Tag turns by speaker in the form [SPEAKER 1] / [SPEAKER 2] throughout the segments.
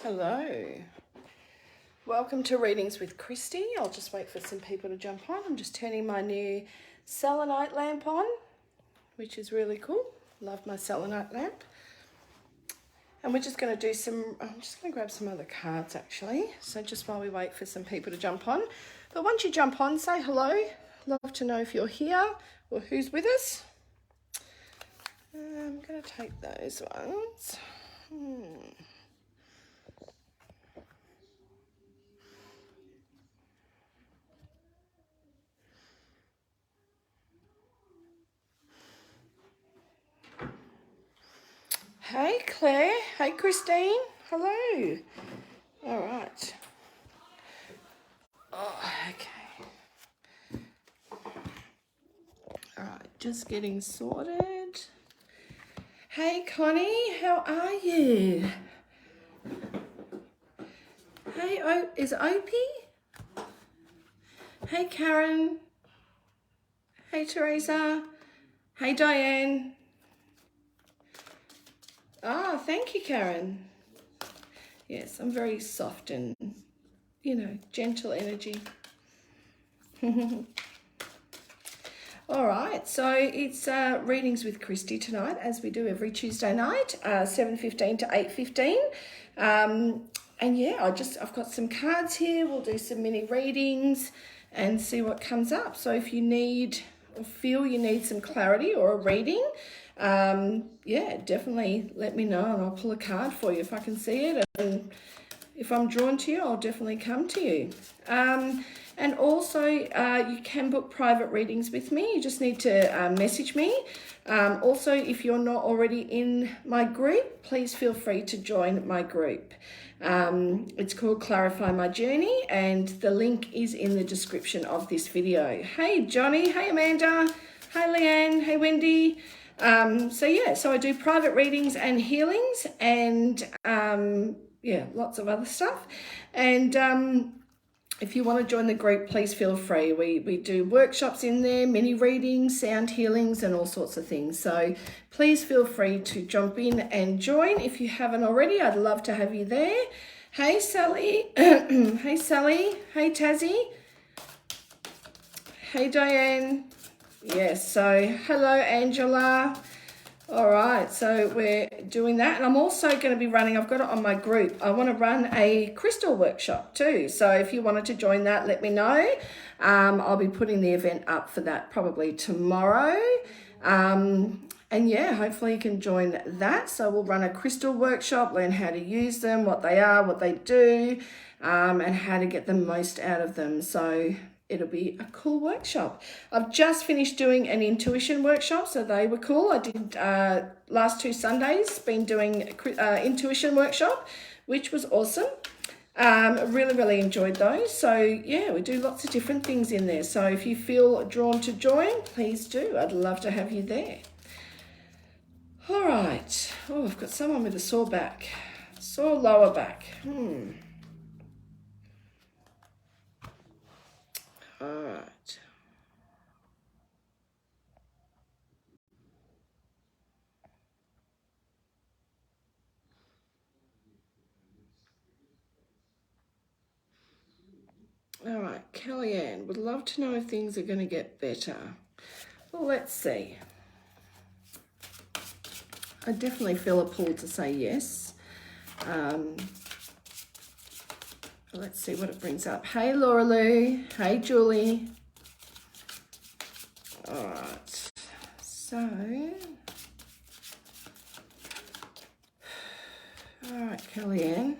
[SPEAKER 1] Hello. Welcome to Readings with Christy. I'll just wait for some people to jump on. I'm just turning my new selenite lamp on, which is really cool. Love my selenite lamp. And we're just going to do I'm just going to grab some other cards actually. So just while we wait for some people to jump on. But once you jump on, say hello. Love to know if you're here or who's with us. I'm going to take those ones. Hey Claire, hey Christine, hello. All right. Oh, okay. All right, just getting sorted. Hey Connie, how are you? Hey, is it Opie? Hey Karen. Hey Teresa. Hey Diane. Ah, thank you, Karen. Yes, I'm very soft and, gentle energy. All right, so it's Readings with Christy tonight, as we do every Tuesday night, 7:15 to 8:15. And yeah, I've got some cards here. We'll do some mini readings and see what comes up. So if you need or feel you need some clarity or a reading, yeah, definitely let me know and I'll pull a card for you if I can see it. And if I'm drawn to you, I'll definitely come to you. And also, you can book private readings with me. You just need to message me. Also, if you're not already in my group, please feel free to join my group. It's called Clarify My Journey, and the link is in the description of this video. Hey, Johnny. Hey, Amanda. Hey, Leanne. Hey, Wendy. So I do private readings and healings and, lots of other stuff. And if you want to join the group, please feel free. We do workshops in there, mini readings, sound healings, and all sorts of things. So please feel free to jump in and join. If you haven't already, I'd love to have you there. Hey, Sally. Hey, Sally. Hey, Tazzy. Hey, Diane. Yes, so hello, Angela. All right, so we're doing that. And I'm also going to be running, I've got it on my group, I want to run a crystal workshop too. So if you wanted to join that, let me know. I'll be putting the event up for that probably tomorrow. And yeah, hopefully you can join that. So we'll run a crystal workshop, learn how to use them, what they are, what they do, and how to get the most out of them. So it'll be a cool workshop. I've just finished doing an intuition workshop, so they were cool. I did last 2 Sundays, been doing intuition workshop, which was awesome. Really enjoyed those. So yeah, we do lots of different things in there. So if you feel drawn to join, please do. I'd love to have you there. All right. Oh, I've got someone with a sore back, sore lower back. All right. All right, Kellyanne, would love to know if things are going to get better. Well, let's see. I definitely feel a pull to say yes. Let's see what it brings up. Hey, Laura Lou. Hey, Julie. All right. So, all right, Kellyanne.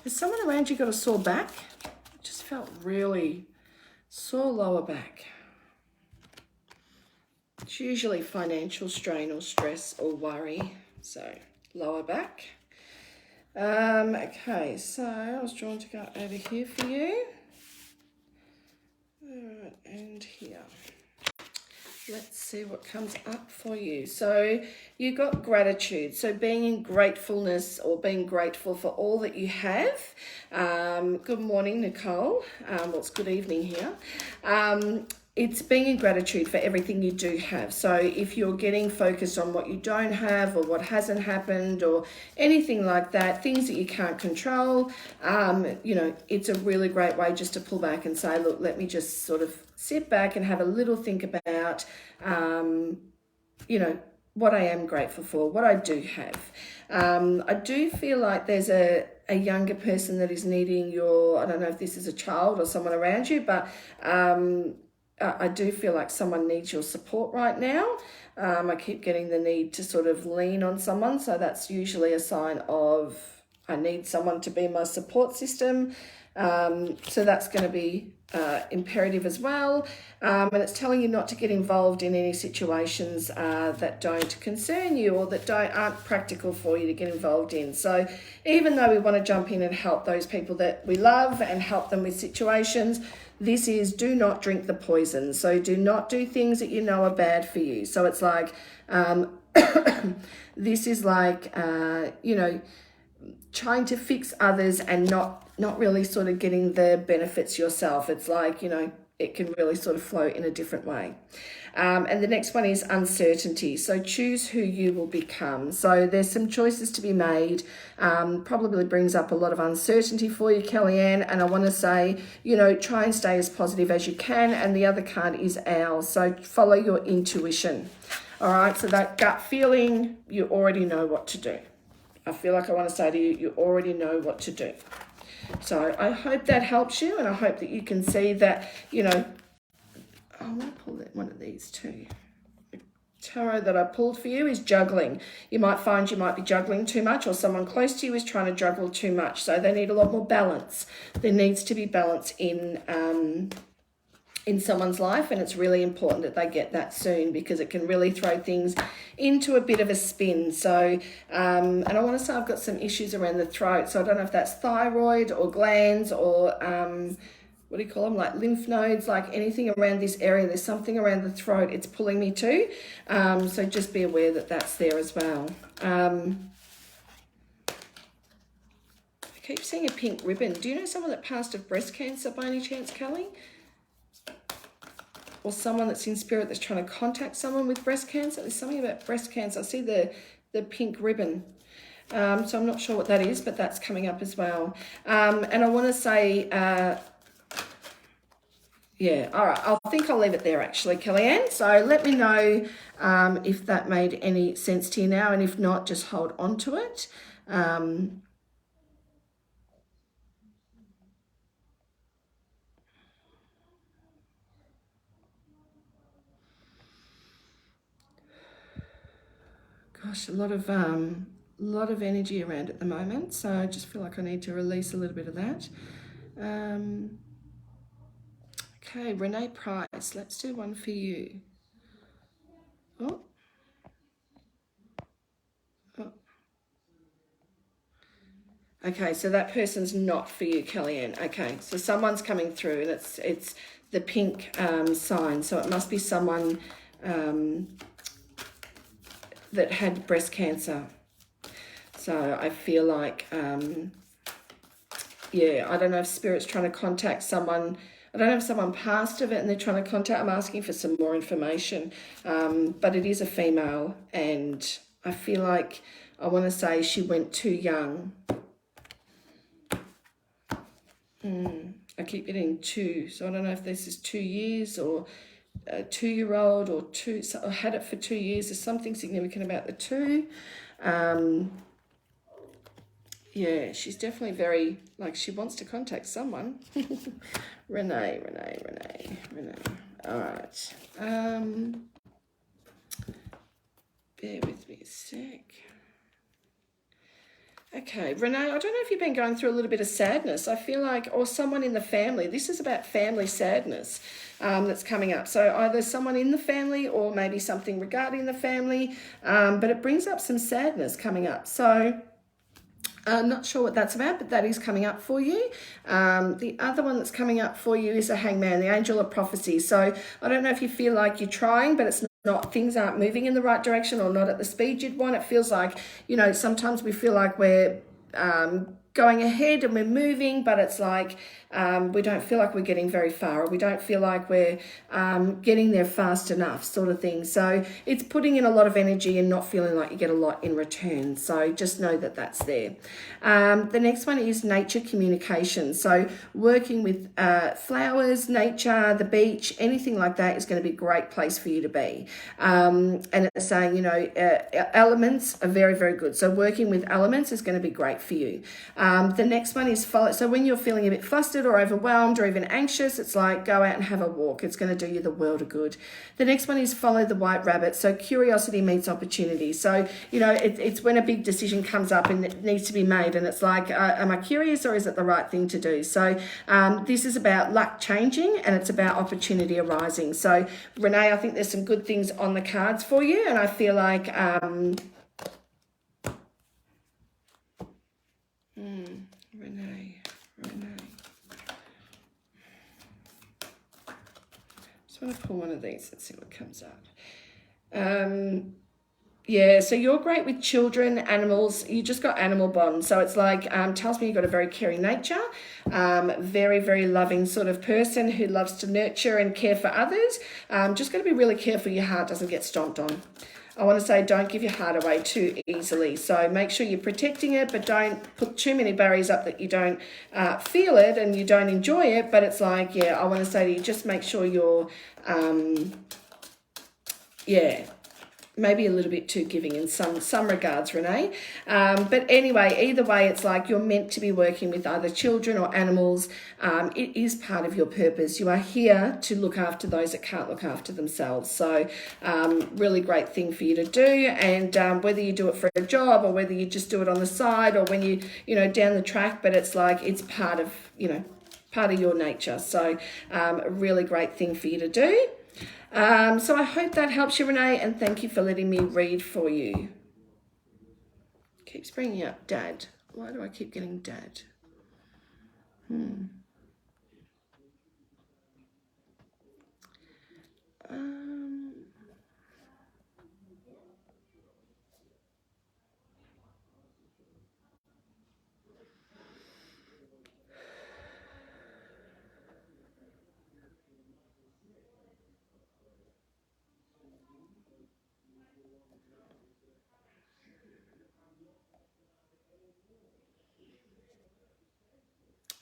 [SPEAKER 1] Has someone around you got a sore back? I just felt really sore lower back. It's usually financial strain or stress or worry. So, lower back. Okay, so I was drawn to go over here for you. All right, and here. Let's see what comes up for you. So you got gratitude. So being in gratefulness or being grateful for all that you have. Good morning, Nicole. Well, it's good evening here. it's being in gratitude for everything you do have. So if you're getting focused on what you don't have or what hasn't happened or anything like that, things that you can't control, you know, it's a really great way just to pull back and say, look, let me just sort of sit back and have a little think about, you know, what I am grateful for, what I do have. I do feel like there's a younger person that is needing your, I don't know if this is a child or someone around you, but I do feel like someone needs your support right now. I keep getting the need to sort of lean on someone. So that's usually a sign of I need someone to be my support system. So that's going to be imperative as well. And it's telling you not to get involved in any situations that don't concern you or that aren't practical for you to get involved in. So even though we want to jump in and help those people that we love and help them with situations, this is do not drink the poison. So do not do things that you know are bad for you. So it's like, this is like, you know, trying to fix others and not really sort of getting the benefits yourself. It's like, you know, it can really sort of flow in a different way. And the next one is uncertainty. So choose who you will become. So there's some choices to be made. Probably brings up a lot of uncertainty for you, Kellyanne. And I want to say, you know, try and stay as positive as you can. And the other card is owl. So follow your intuition. All right. So that gut feeling, you already know what to do. I feel like I want to say to you, you already know what to do. So I hope that helps you, and I hope that you can see that, you know, I want to pull one of these too. The tarot that I pulled for you is juggling. You might find you might be juggling too much, or someone close to you is trying to juggle too much. So they need a lot more balance. There needs to be balance in someone's life, and it's really important that they get that soon because it can really throw things into a bit of a spin. So, and I want to say I've got some issues around the throat. So I don't know if that's thyroid or glands or what do you call them? Like lymph nodes, like anything around this area. There's something around the throat it's pulling me to. So just be aware that that's there as well. I keep seeing a pink ribbon. Do you know someone that passed of breast cancer by any chance, Kelly? Or someone that's in spirit that's trying to contact someone with breast cancer. There's something about breast cancer. I see the pink ribbon. So I'm not sure what that is, but that's coming up as well. And I want to say, yeah, all right. I think I'll leave it there actually, Kellyanne. So let me know if that made any sense to you now. And if not, just hold on to it. Gosh, a lot of energy around at the moment, so I just feel like I need to release a little bit of that. Okay, Renee Price, let's do one for you. Oh. Okay, so that person's not for you, Kellyanne. Okay, so someone's coming through, and it's the pink sign, so it must be someone that had breast cancer. So I feel like, yeah, I don't know if Spirit's trying to contact someone. I don't know if someone passed of it and they're trying to contact. I'm asking for some more information. But it is a female, and I feel like I want to say she went too young. I keep getting 2, so I don't know if this is 2 years or a 2-year-old or I had it for 2 years. There's something significant about the 2. Yeah, she's definitely very, like, she wants to contact someone. Renee. All right. Bear with me a sec. Okay, Renee, I don't know if you've been going through a little bit of sadness. I feel like, or someone in the family. This is about family sadness that's coming up. So either someone in the family or maybe something regarding the family, but it brings up some sadness coming up. So I'm not sure what that's about, but that is coming up for you. The other one that's coming up for you is a hangman, the angel of prophecy. So I don't know if you feel like you're trying, but it's not, things aren't moving in the right direction or not at the speed you'd want. It feels like, you know, sometimes we feel like we're going ahead and we're moving, but it's like we don't feel like we're getting very far, or we don't feel like we're getting there fast enough, sort of thing. So it's putting in a lot of energy and not feeling like you get a lot in return. So just know that that's there. The next one is nature communication. So working with flowers, nature, the beach, anything like that is going to be a great place for you to be. And it's saying, you know, elements are very, very good. So working with elements is going to be great for you. The next one is follow. So when you're feeling a bit flustered or overwhelmed or even anxious, it's like go out and have a walk. It's going to do you the world of good. The next one is follow the white rabbit. So curiosity meets opportunity. So, you know, it's when a big decision comes up and it needs to be made, and it's like, am I curious or is it the right thing to do? So this is about luck changing, and it's about opportunity arising. So Renee, I think there's some good things on the cards for you, and I feel like Renee. Just want to pull one of these. Let's see what comes up. Yeah, so you're great with children, animals. You just got animal bonds. So it's like, tells me you've got a very caring nature, very, very loving sort of person who loves to nurture and care for others. Just got to be really careful your heart doesn't get stomped on. I want to say don't give your heart away too easily. So make sure you're protecting it, but don't put too many barriers up that you don't feel it and you don't enjoy it. But it's like, yeah, I want to say to you, just make sure you're, maybe a little bit too giving in some regards, Renee. But anyway, either way, it's like you're meant to be working with either children or animals. It is part of your purpose. You are here to look after those that can't look after themselves. So really great thing for you to do. And whether you do it for a job or whether you just do it on the side or when you know, down the track, but it's like it's part of, you know, part of your nature. So a really great thing for you to do. So I hope that helps you, Renee, and thank you for letting me read for you. Keeps bringing up Dad. Why do I keep getting Dad?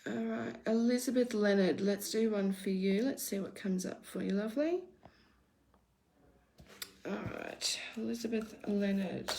[SPEAKER 1] All right, Elizabeth Leonard, let's do one for you. Let's see what comes up for you, lovely. All right, Elizabeth Leonard.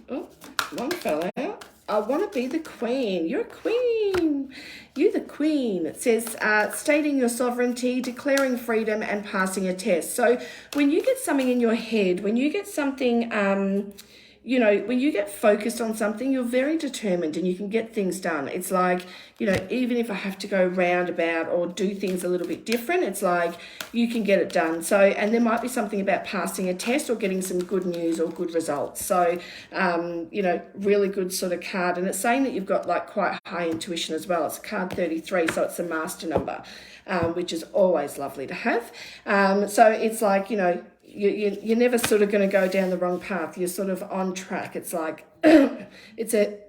[SPEAKER 1] Oh, one fell out. I want to be the queen. You're a queen. You're the queen. It says stating your sovereignty, declaring freedom, and passing a test. So when you get something in your head, when you get something, you know, when you get focused on something, you're very determined and you can get things done. It's like, you know, even if I have to go roundabout or do things a little bit different, it's like you can get it done. So, and there might be something about passing a test or getting some good news or good results. So, you know, really good sort of card. And it's saying that you've got like quite high intuition as well. It's card 33, so it's a master number, which is always lovely to have. So it's like, you know, you're never sort of going to go down the wrong path. You're sort of on track. It's like, it's a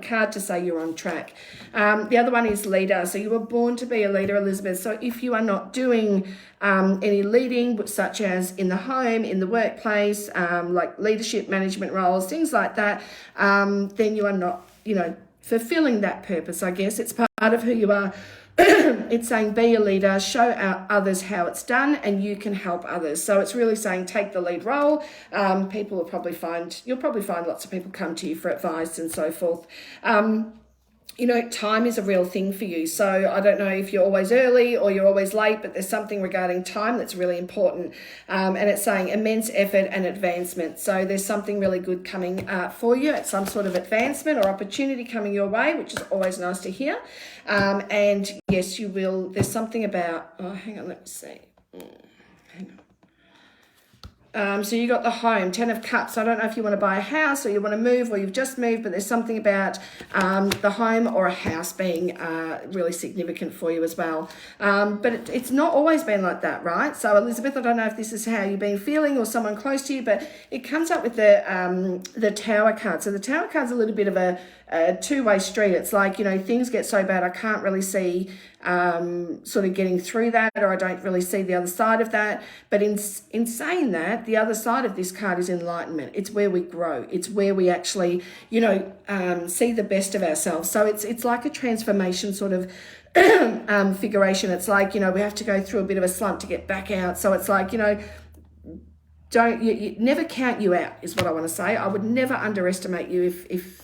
[SPEAKER 1] card to say you're on track. The other one is leader. So you were born to be a leader, Elizabeth. So if you are not doing any leading, such as in the home, in the workplace, like leadership, management roles, things like that, then you are not, you know, fulfilling that purpose, I guess. It's part of who you are. It's saying be a leader, show others how it's done, and you can help others. So it's really saying take the lead role. You'll probably find lots of people come to you for advice and so forth. You know, time is a real thing for you. So I don't know if you're always early or you're always late, but there's something regarding time that's really important. And it's saying immense effort and advancement. So there's something really good coming for you at some sort of advancement or opportunity coming your way, which is always nice to hear. And yes, you will. There's something about, hang on, let me see. Hang So you got the home, 10 of cups. I don't know if you want to buy a house or you want to move or you've just moved, but there's something about the home or a house being really significant for you as well. But it's not always been like that, right? So Elizabeth, I don't know if this is how you've been feeling or someone close to you, but it comes up with the Tower card. So the Tower card's a little bit of a two-way street. It's like, things get so bad I can't really see sort of getting through that, or I don't really see the other side of that. But in saying that, the other side of this card is enlightenment. It's where we grow. It's where we actually, see the best of ourselves. So it's like a transformation sort of figuration. It's like, we have to go through a bit of a slump to get back out. So it's like, don't you never count you out is what I want to say. I would never underestimate you if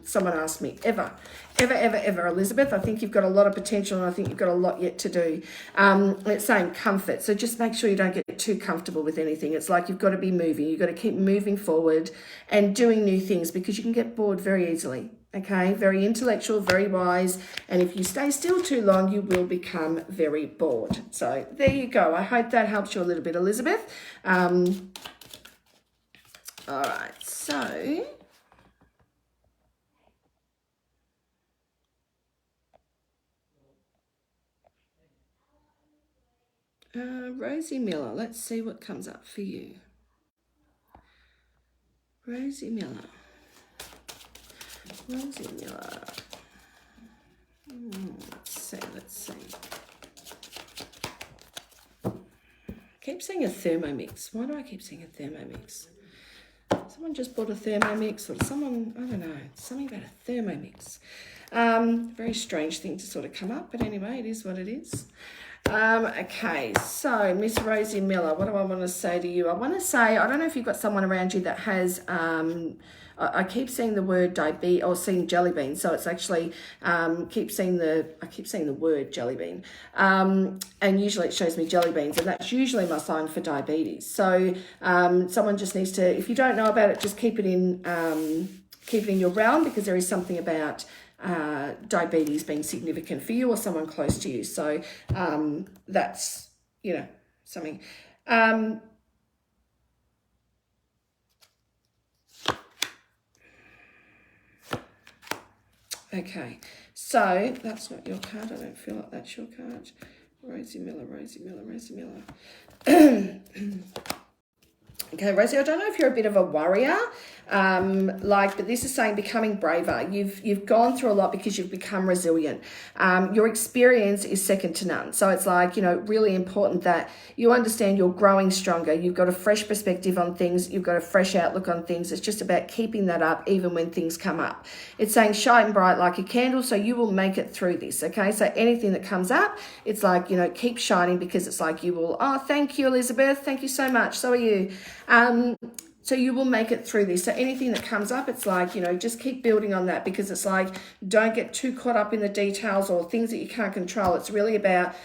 [SPEAKER 1] someone asked me, ever, Elizabeth. I think you've got a lot of potential and I think you've got a lot yet to do. It's saying comfort. So just make sure you don't get too comfortable with anything. It's like you've got to be moving. You've got to keep moving forward and doing new things because you can get bored very easily. Okay, very intellectual, very wise, and if you stay still too long, you will become very bored. So there you go. I hope that helps you a little bit, Elizabeth. All right, so Rosie Miller, let's see what comes up for you. Rosie Miller. Let's see. I keep seeing a Thermomix. Why do I keep seeing a Thermomix? Someone just bought a Thermomix, or someone, I don't know, something about a Thermomix. Very strange thing to sort of come up, but anyway, it is what it is. Okay, so Miss Rosie Miller, what do I want to say to you? I want to say, I don't know if you've got someone around you that has, I keep seeing the word diabetes or seeing jelly bean. So it's actually, I keep seeing the word jelly bean. And usually it shows me jelly beans, and that's usually my sign for diabetes. So someone just needs to, if you don't know about it, just keep it in your realm, because there is something about diabetes being significant for you or someone close to you. So that's, something. Okay, so that's not your card. I don't feel like that's your card. Rosie Miller. Okay, Rosie, I don't know if you're a bit of a worrier, but this is saying becoming braver. You've gone through a lot because you've become resilient. Your experience is second to none. So it's like, really important that you understand you're growing stronger. You've got a fresh perspective on things. You've got a fresh outlook on things. It's just about keeping that up even when things come up. It's saying shine bright like a candle, so you will make it through this, okay? So anything that comes up, it's like, keep shining, because it's like you will, oh, thank you, Elizabeth. Thank you so much. So are you. So you will make it through this. So anything that comes up, it's like, just keep building on that, because it's like, don't get too caught up in the details or things that you can't control. It's really about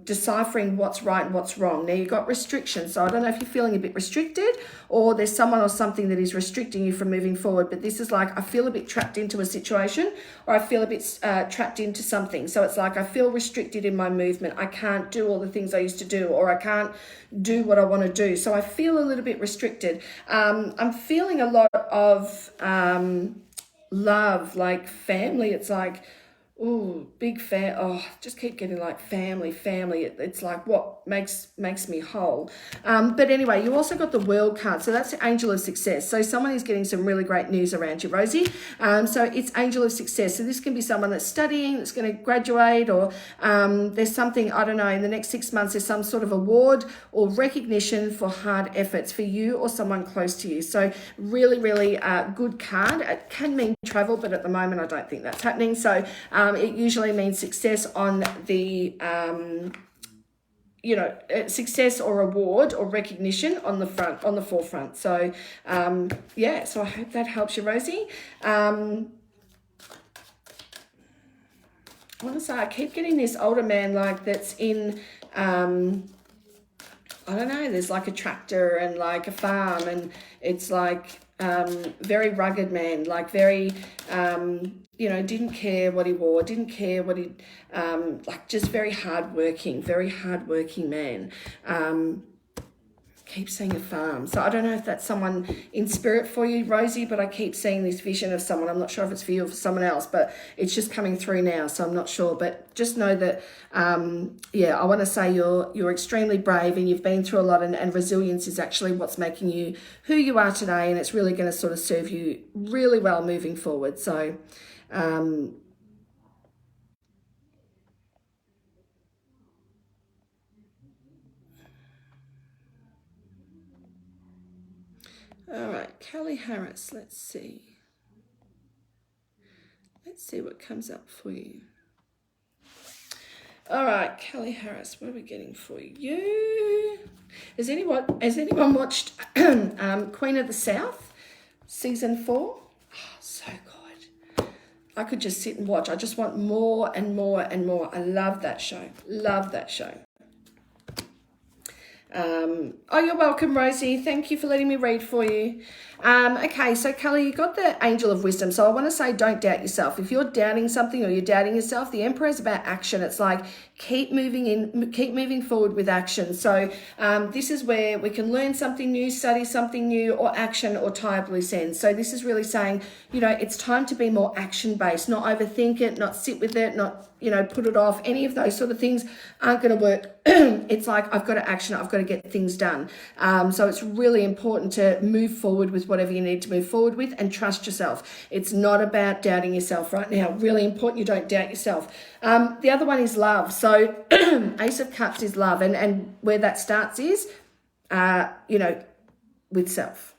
[SPEAKER 1] deciphering what's right and what's wrong. Now, you've got restrictions. So I don't know if you're feeling a bit restricted, or there's someone or something that is restricting you from moving forward. But this is like, I feel a bit trapped into a situation, or I feel a bit trapped into something. So it's like, I feel restricted in my movement. I can't do all the things I used to do, or I can't do what I want to do. So I feel a little bit restricted. I'm feeling a lot of love, like family. It's like, oh, big fan. Oh, just keep getting like family. It's like what makes me whole. But anyway, you also got the World card. So that's the Angel of Success. So someone is getting some really great news around you, Rosie. So it's Angel of Success. So this can be someone that's studying, that's going to graduate, or there's something, I don't know, in the next 6 months, there's some sort of award or recognition for hard efforts for you or someone close to you. So really, really good card. It can mean travel, but at the moment, I don't think that's happening. So it usually means success on the, success or award or recognition on the forefront. So, so I hope that helps you, Rosie. I want to say, I keep getting this older man, like, that's in, I don't know, there's like a tractor and like a farm, and it's like, very rugged man, like very, didn't care what he wore, didn't care what he, like just very hardworking man. keep seeing a farm. So I don't know if that's someone in spirit for you, Rosie, but I keep seeing this vision of someone. I'm not sure if it's for you or for someone else, but it's just coming through now, so I'm not sure. But just know that, yeah, I want to say you're extremely brave and you've been through a lot, and resilience is actually what's making you who you are today, and it's really going to sort of serve you really well moving forward. So, all right, Kelly Harris, let's see. Let's see what comes up for you. All right, Kelly Harris, what are we getting for you? Has anyone watched Queen of the South, season 4? Oh, so good. I could just sit and watch. I just want more and more and more. I love that show. Love that show. Oh, you're welcome, Rosie. Thank you for letting me read for you. Okay, so Kelly, you got the Angel of Wisdom. So I want to say, don't doubt yourself. If you're doubting something or you're doubting yourself, the Emperor is about action. It's like keep moving forward with action. So this is where we can learn something new, study something new, or action, or tie up loose ends. So this is really saying, you know, it's time to be more action based, not overthink it, not sit with it, not, you know, put it off. Any of those sort of things aren't going to work. It's like, I've got to action it, I've got to get things done. So it's really important to move forward with whatever you need to move forward with, and trust yourself. It's not about doubting yourself right now. Really important you don't doubt yourself. The other one is love. So Ace of Cups is love, and where that starts is, you know, with self.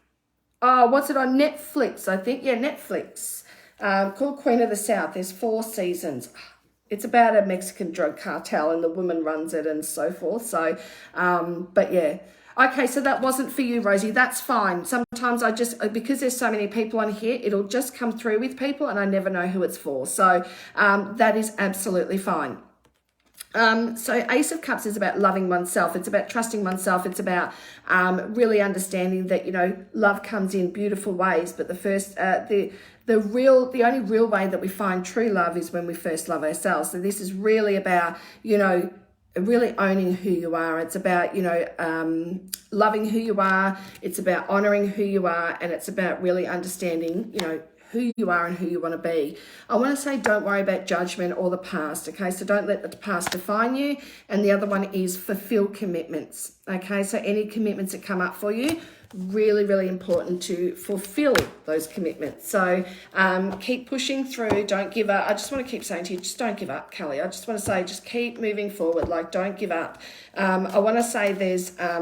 [SPEAKER 1] Oh, what's it on Netflix? I think, yeah, Netflix. Called Queen of the South. There's 4 seasons. It's about a Mexican drug cartel and the woman runs it and so forth. So, but yeah. Okay, so that wasn't for you, Rosie. That's fine. Sometimes I just, because there's so many people on here, it'll just come through with people and I never know who it's for. So that is absolutely fine. So Ace of Cups is about loving oneself. It's about trusting oneself. It's about really understanding that, you know, love comes in beautiful ways. But the only real way that we find true love is when we first love ourselves. So this is really about, you know, really owning who you are. It's about, you know, loving who you are. It's about honoring who you are. And it's about really understanding, you know, who you are and who you want to be. I want to say don't worry about judgment or the past, okay? So don't let the past define you. And the other one is fulfill commitments, okay? So any commitments that come up for you, really, really important to fulfill those commitments. So keep pushing through. Don't give up. I just want to keep saying to you, just don't give up, Kelly. I just want to say, just keep moving forward. Like, don't give up. I want to say there's, I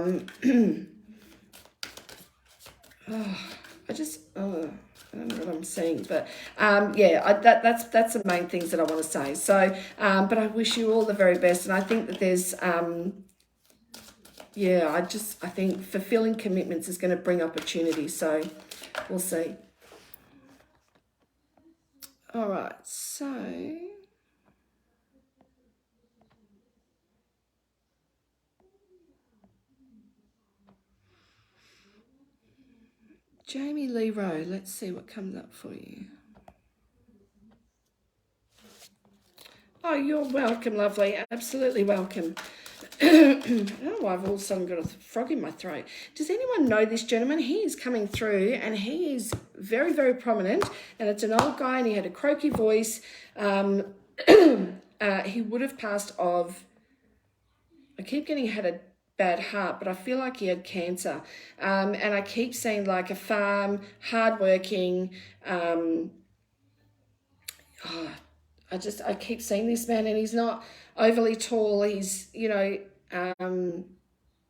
[SPEAKER 1] don't know what I'm saying, but yeah, that's the main things that I want to say. So, but I wish you all the very best, and I think that there's, yeah, I think fulfilling commitments is going to bring opportunity. So, we'll see. All right, so. Jamie Lee Rowe, let's see what comes up for you. Oh, you're welcome, lovely. Absolutely welcome. I don't know why I've all of a sudden got a frog in my throat. Does anyone know this gentleman? He is coming through and he is very, very prominent. And it's an old guy and he had a croaky voice. He would have passed of, I keep getting had a bad heart, but I feel like he had cancer. And I keep seeing like a farm, hardworking. I keep seeing this man, and he's not overly tall. He's, you know,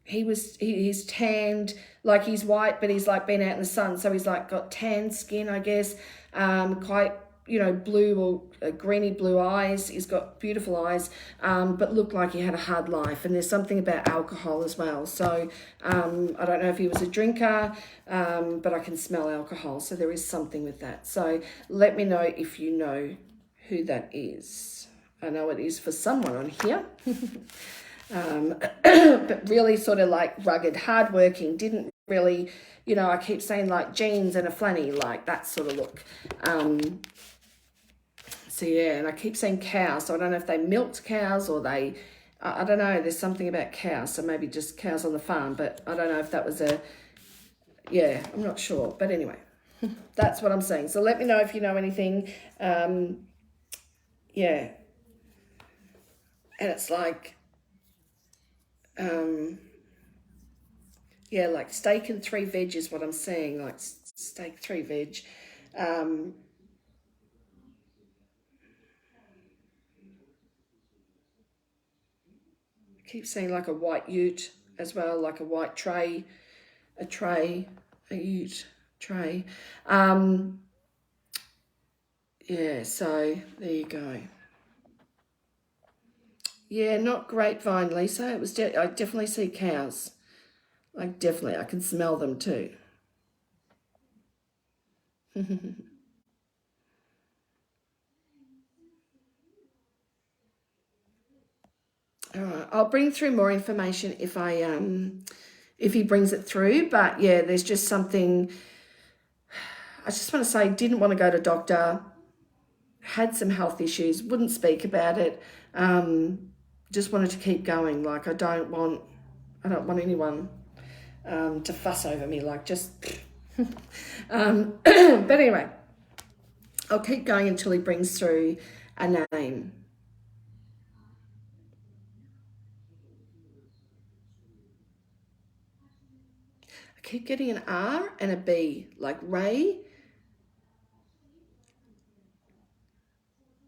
[SPEAKER 1] he's tanned, like he's white, but he's like been out in the sun. So he's like got tan skin, I guess, quite, you know, blue or greeny blue eyes. He's got beautiful eyes, but looked like he had a hard life. And there's something about alcohol as well. So I don't know if he was a drinker, but I can smell alcohol. So there is something with that. So let me know if you know who that is. I know it is for someone on here. But really sort of like rugged, hardworking, didn't really, you know, I keep saying like jeans and a flanny, like that sort of look. So yeah, and I keep saying cows, so I don't know if they milked cows or they, I don't know, there's something about cows, so maybe just cows on the farm, but I don't know if that was yeah, I'm not sure. But anyway, that's what I'm saying. So let me know if you know anything. Yeah. And it's like, yeah, like steak and 3 veg is what I'm saying, like steak, 3 veg. I keep seeing like a white ute as well, like a white tray, a ute tray. Yeah, so there you go. Yeah, not grapevine, Lisa. It was. I definitely see cows. Like definitely, I can smell them too. All right, I'll bring through more information if he brings it through. But yeah, there's just something. I just want to say, didn't want to go to doctor. Had some health issues. Wouldn't speak about it. Just wanted to keep going. Like I don't want anyone to fuss over me. Like just. But anyway, I'll keep going until he brings through a name. I keep getting an R and a B, like Ray.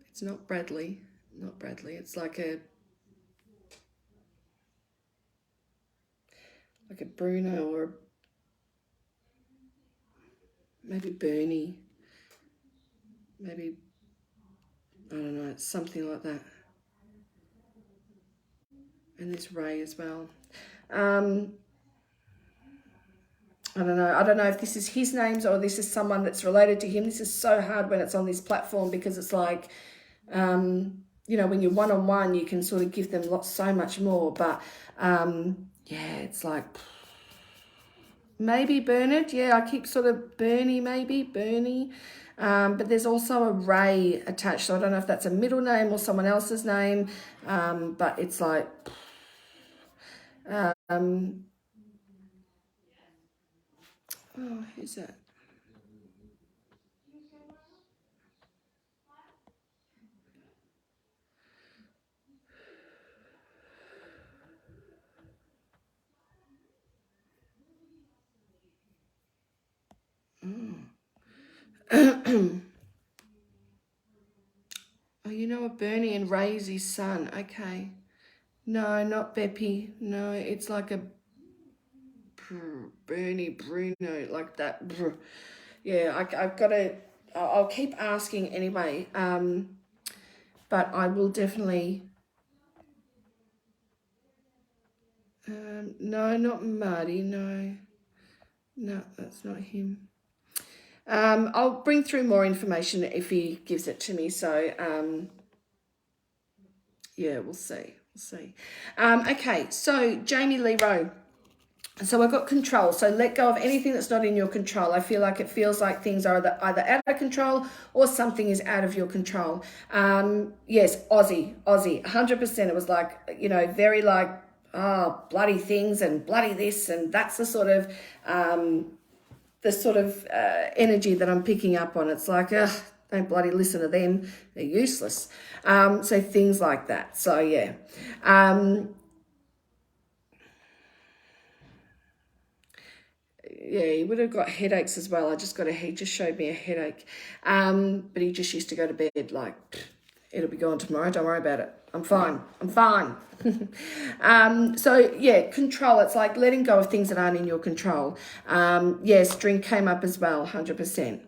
[SPEAKER 1] It's not Bradley. Not Bradley. It's like a Bruno or maybe Bernie. Maybe, I don't know, it's something like that. And there's Ray as well. I don't know. I don't know if this is his names or this is someone that's related to him. This is so hard when it's on this platform because it's like, you know, when you're one-on-one, you can sort of give them so much more. But yeah, it's like maybe Bernard. Yeah, I keep sort of Bernie. But there's also a Ray attached. So I don't know if that's a middle name or someone else's name. But it's like, oh, who's that? Oh, you know a Bernie and Ray's his son. Okay. No, not Beppy. No, it's like a Bernie Bruno, like that. Yeah, I've got to. I'll keep asking anyway. But I will definitely. No, not Marty. No, that's not him. I'll bring through more information if he gives it to me. So, yeah, we'll see. Okay, so Jamie Lee Rowe. So I've got control. So let go of anything that's not in your control. I feel like it feels like things are either out of control or something is out of your control. Yes, Aussie, 100%. It was like, you know, very like, oh, bloody things and bloody this. And that's the sort of energy that I'm picking up on. It's like, don't bloody listen to them. They're useless. So things like that. So yeah. Yeah, he would have got headaches as well. He just showed me a headache. But he just used to go to bed like, it'll be gone tomorrow. Don't worry about it. I'm fine. So yeah, control. It's like letting go of things that aren't in your control. Yes, drink came up as well, 100%.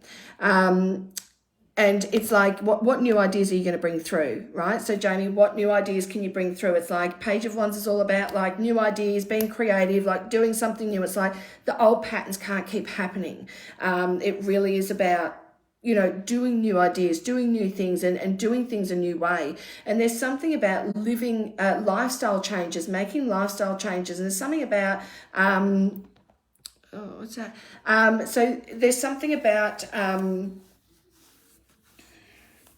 [SPEAKER 1] And it's like, what new ideas are you going to bring through, right? So, Jamie, what new ideas can you bring through? It's like Page of Wands is all about like new ideas, being creative, like doing something new. It's like the old patterns can't keep happening. It really is about, you know, doing new ideas, doing new things and doing things a new way. And there's something about living lifestyle changes, making lifestyle changes. And there's something about, what's that? So there's something about,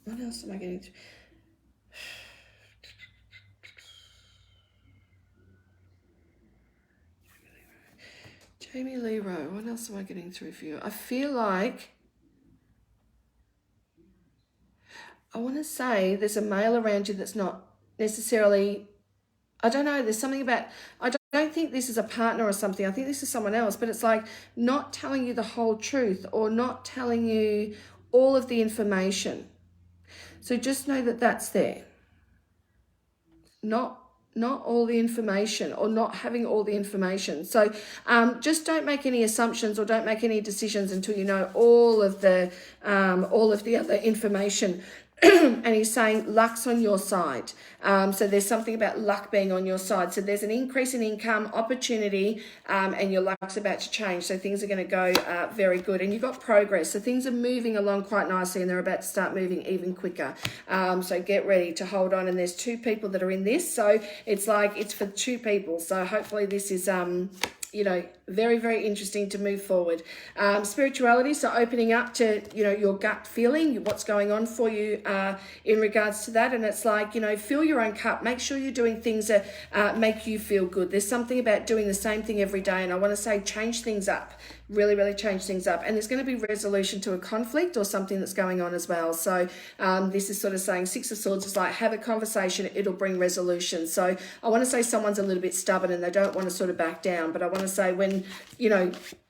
[SPEAKER 1] what else am I getting to? Jamie Leroy, what else am I getting through for you? I feel like I want to say there's a male around you that's not necessarily, I don't know, there's something about, I don't think this is a partner or something. I think this is someone else, but it's like not telling you the whole truth or not telling you all of the information. So just know that that's there. Not all the information or not having all the information. So just don't make any assumptions or don't make any decisions until you know all of the other information. And he's saying luck's on your side. So there's something about luck being on your side. So there's an increase in income, opportunity, and your luck's about to change. So things are going to go very good. And you've got progress. So things are moving along quite nicely and they're about to start moving even quicker. So get ready to hold on. And there's two people that are in this. So it's like it's for two people. So hopefully this is... very, very interesting to move forward. Spirituality, so opening up to, your gut feeling, what's going on for you in regards to that. And it's like, fill your own cup. Make sure you're doing things that make you feel good. There's something about doing the same thing every day. And I want to say change things up. Really, really change things up. And there's going to be resolution to a conflict or something that's going on as well. So this is sort of saying Six of Swords is like have a conversation, it'll bring resolution. So I want to say someone's a little bit stubborn and they don't want to sort of back down. But I want to say when,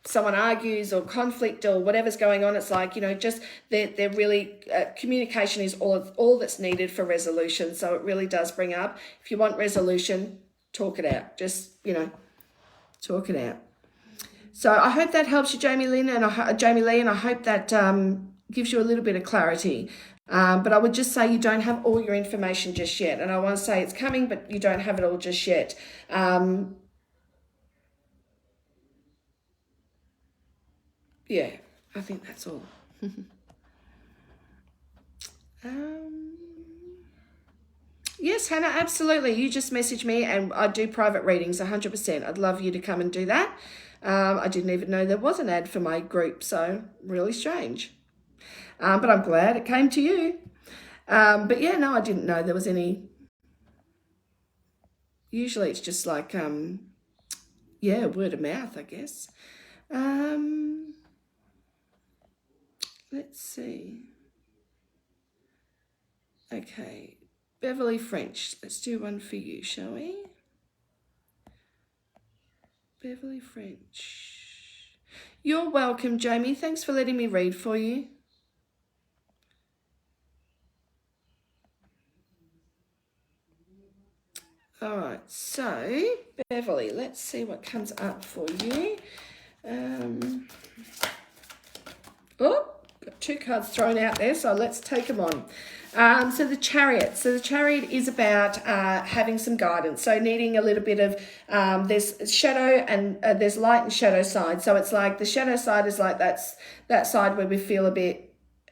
[SPEAKER 1] someone argues or conflict or whatever's going on, it's like, just they're really, communication is all that's needed for resolution. So it really does bring up, if you want resolution, talk it out. Just, talk it out. So I hope that helps you, Jamie Lee, and I hope that gives you a little bit of clarity. But I would just say you don't have all your information just yet. And I want to say it's coming, but you don't have it all just yet. Yeah, I think that's all. Yes, Hannah, absolutely. You just message me and I do private readings 100%. I'd love you to come and do that. I didn't even know there was an ad for my group, so really strange. But I'm glad it came to you. But yeah, no, I didn't know there was any. Usually it's just like, word of mouth, I guess. Let's see. Okay, Beverly French. Let's do one for you, shall we? Beverly French. You're welcome, Jamie. Thanks for letting me read for you. All right, so Beverly, let's see what comes up for you. Got two cards thrown out there, so let's take them on. So the Chariot. So the Chariot is about having some guidance. So needing a little bit of, there's shadow and there's light and shadow side. So it's like the shadow side is like that side where we feel a bit,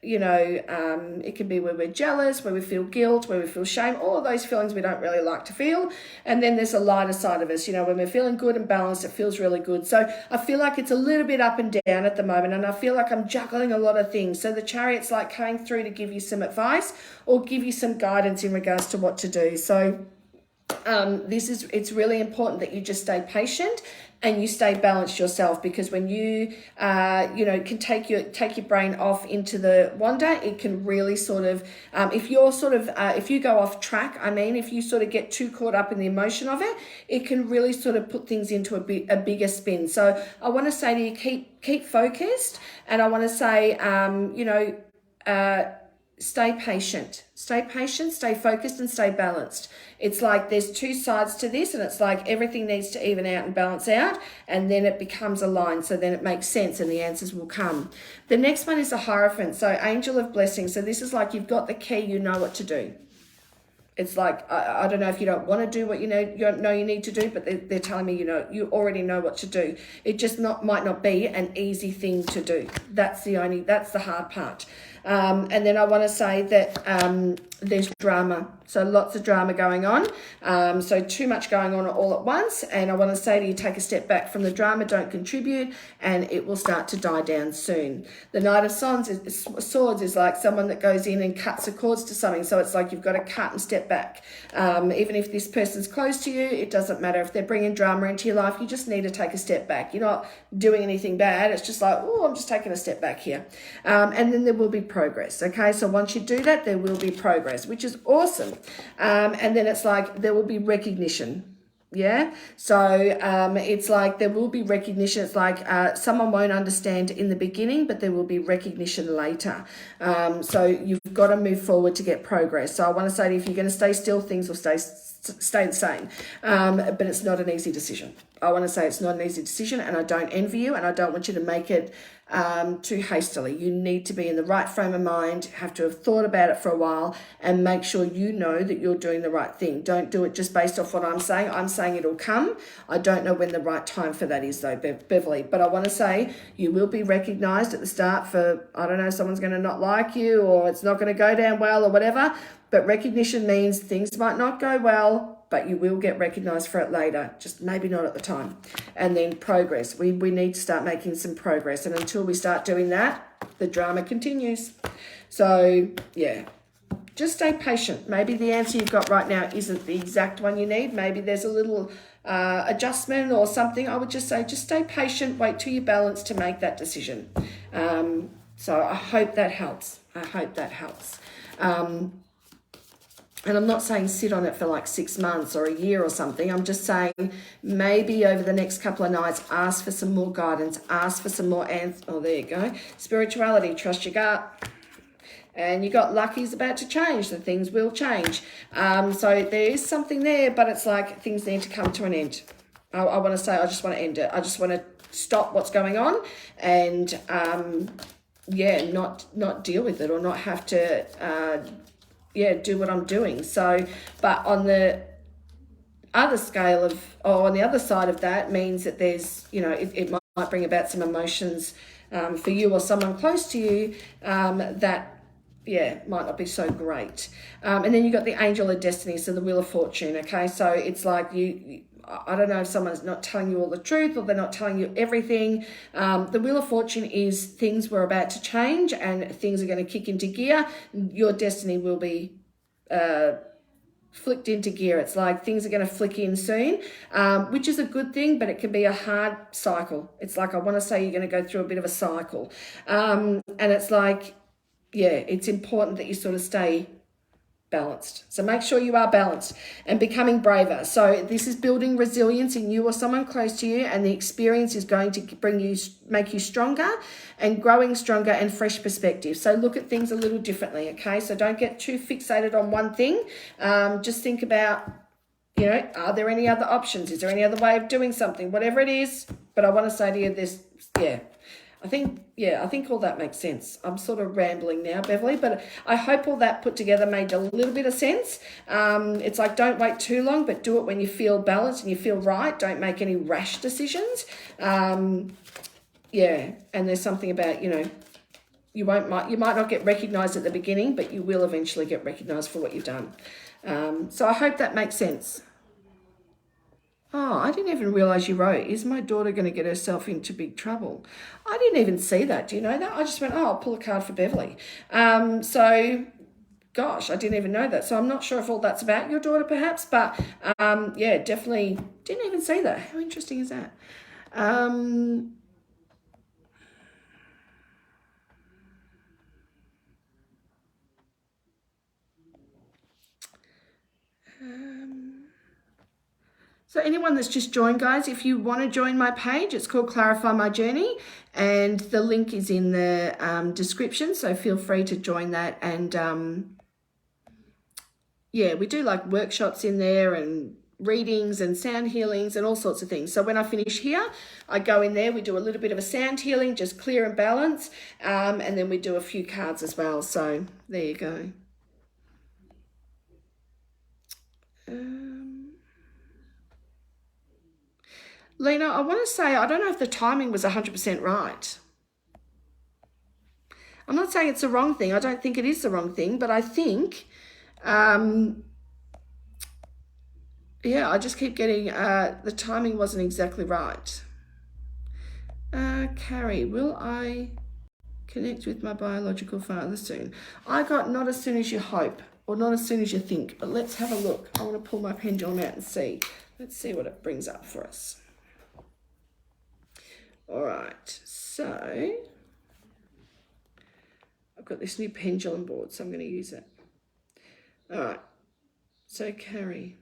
[SPEAKER 1] it can be where we're jealous, where we feel guilt, where we feel shame, all of those feelings we don't really like to feel. And then there's a lighter side of us, when we're feeling good and balanced, it feels really good. So I feel like it's a little bit up and down at the moment, and I feel like I'm juggling a lot of things. So the Chariot's like coming through to give you some advice or give you some guidance in regards to what to do. So it's really important that you just stay patient and you stay balanced yourself, because when you can take your brain off into the wander, it can really sort of if you go off track, if you sort of get too caught up in the emotion of it, it can really sort of put things into a bigger spin. So I want to say to you, keep focused, and I want to say stay patient, stay focused, and stay balanced. It's like there's two sides to this, and it's like everything needs to even out and balance out, and then it becomes aligned. So then it makes sense and the answers will come. The next one is the Hierophant. So Angel of Blessing. So this is like you've got the key, you know what to do. It's like, I don't know if you don't want to do what you know you need to do, but they're telling me, you already know what to do. It just might not be an easy thing to do. That's the hard part. And then I want to say that there's drama. So lots of drama going on. So too much going on all at once. And I want to say to you, take a step back from the drama, don't contribute, and it will start to die down soon. The Knight of Swords is like someone that goes in and cuts the cords to something. So it's like you've got to cut and step back. Even if this person's close to you, it doesn't matter. If they're bringing drama into your life, you just need to take a step back. You're not doing anything bad. It's just like, oh, I'm just taking a step back here. And then there will be progress. Okay, so once you do that, there will be progress, which is awesome. And then it's like there will be recognition. Yeah, so it's like there will be recognition. It's like someone won't understand in the beginning, but there will be recognition later. So you've got to move forward to get progress. So I want to say, if you're going to stay still, things will stay the same. But it's not an easy decision. I want to say it's not an easy decision, and I don't envy you, and I don't want you to make it too hastily. You need to be in the right frame of mind, have to have thought about it for a while, and make sure you know that you're doing the right thing. Don't do it just based off what I'm saying. I'm saying it'll come. I don't know when the right time for that is though, Beverly, but I want to say you will be recognized at the start for, I don't know, someone's going to not like you, or it's not going to go down well, or whatever, but recognition means things might not go well, but you will get recognised for it later, just maybe not at the time. And then progress. We need to start making some progress. And until we start doing that, the drama continues. So, yeah, just stay patient. Maybe the answer you've got right now isn't the exact one you need. Maybe there's a little adjustment or something. I would just say, just stay patient, wait till you're balanced to make that decision. So I hope that helps. I hope that helps. And I'm not saying sit on it for like 6 months or a year or something. I'm just saying maybe over the next couple of nights, ask for some more guidance, ask for some more answers. Oh, there you go. Spirituality, trust your gut. And you got lucky's about to change. The things will change. So there is something there, but it's like things need to come to an end. I want to say I just want to end it. I just want to stop what's going on and, not deal with it or not have to... do what I'm doing. So, but on the other scale of, or on the other side of that means that there's, it might bring about some emotions for you or someone close to you that, might not be so great. And then you got the Angel of Destiny, so the Wheel of Fortune, okay? So it's like I don't know if someone's not telling you all the truth or they're not telling you everything. The Wheel of Fortune is things were about to change and things are going to kick into gear. Your destiny will be flicked into gear. It's like things are going to flick in soon, which is a good thing, but it can be a hard cycle. It's like I want to say you're going to go through a bit of a cycle. And it's like, it's important that you sort of stay balanced. So make sure you are balanced and becoming braver. So this is building resilience in you or someone close to you, and the experience is going to make you stronger and growing stronger and fresh perspective. So look at things a little differently, okay? So don't get too fixated on one thing. Just think about, are there any other options? Is there any other way of doing something? Whatever it is. But I want to say to you this, I think all that makes sense. I'm sort of rambling now, Beverly, but I hope all that put together made a little bit of sense. It's like, don't wait too long, but do it when you feel balanced and you feel right. Don't make any rash decisions. And there's something about, you might not get recognised at the beginning, but you will eventually get recognised for what you've done. So I hope that makes sense. Oh, I didn't even realise you wrote, is my daughter going to get herself into big trouble? I didn't even see that. Do you know that? I just went, I'll pull a card for Beverly. So, gosh, I didn't even know that. So I'm not sure if all that's about your daughter perhaps, but definitely didn't even see that. How interesting is that? So anyone that's just joined, guys, if you want to join my page, it's called Clarify My Journey, and the link is in the description, so feel free to join that. And we do like workshops in there and readings and sound healings and all sorts of things. So when I finish here, I go in there, we do a little bit of a sound healing, just clear and balance, and then we do a few cards as well. So there you go. Lena, I want to say, I don't know if the timing was 100% right. I'm not saying it's the wrong thing. I don't think it is the wrong thing, but I think, yeah, I just keep getting, the timing wasn't exactly right. Carrie, will I connect with my biological father soon? I got not as soon as you hope, or not as soon as you think, but let's have a look. I want to pull my pendulum out and see. Let's see what it brings up for us. All right, so I've got this new pendulum board, so I'm going to use it. All right, so Carrie,